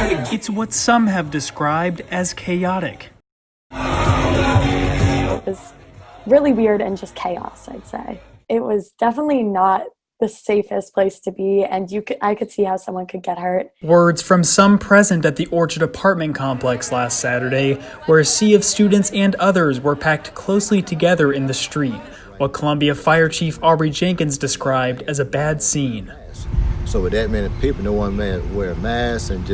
It's what some have described as chaotic. It was really weird and just chaos, I'd say. It was definitely not the safest place to be, and I could see how someone could get hurt. Words from some present at the Orchard apartment complex last Saturday, where a sea of students and others were packed closely together in the street, what Columbia Fire Chief Aubrey Jenkins described as a bad scene. So with that many people, no one man wear a mask, and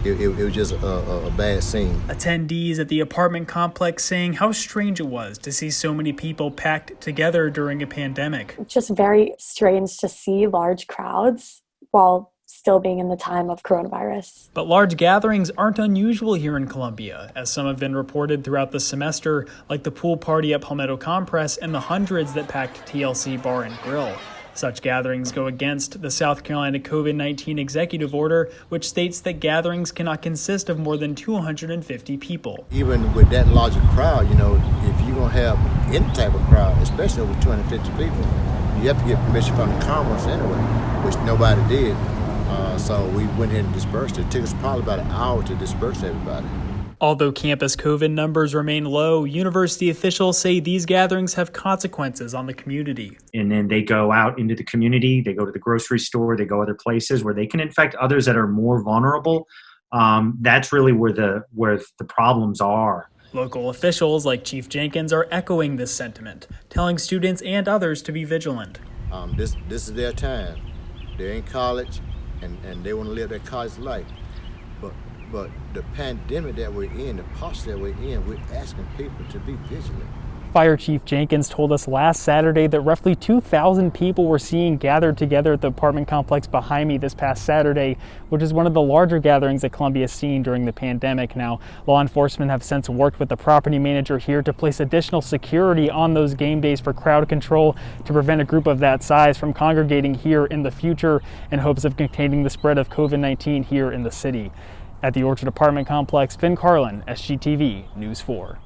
it was just a bad scene. Attendees at the apartment complex saying how strange it was to see so many people packed together during a pandemic. Just very strange to see large crowds while still being in the time of coronavirus. But large gatherings aren't unusual here in Columbia, as some have been reported throughout the semester, like the pool party at Palmetto Compress and the hundreds that packed TLC Bar and Grill. Such gatherings go against the South Carolina COVID-19 executive order, which states that gatherings cannot consist of more than 250 people. Even with that larger crowd, if you're going to have any type of crowd, especially over 250 people, you have to get permission from the Congress anyway, which nobody did. So we went ahead and dispersed it. It took us probably about an hour to disperse everybody. Although campus COVID numbers remain low, university officials say these gatherings have consequences on the community. And then they go out into the community, they go to the grocery store, they go other places where they can infect others that are more vulnerable. That's really where the problems are. Local officials like Chief Jenkins are echoing this sentiment, telling students and others to be vigilant. This is their time. They're in college and they want to live their college life. But the pandemic that we're in, the posture that we're in, we're asking people to be vigilant. Fire Chief Jenkins told us last Saturday that roughly 2,000 people were seen gathered together at the apartment complex behind me this past Saturday, which is one of the larger gatherings that Columbia has seen during the pandemic. Now, law enforcement have since worked with the property manager here to place additional security on those game days for crowd control to prevent a group of that size from congregating here in the future in hopes of containing the spread of COVID-19 here in the city. At the Orchard apartment complex, Finn Carlin, SGTV News 4.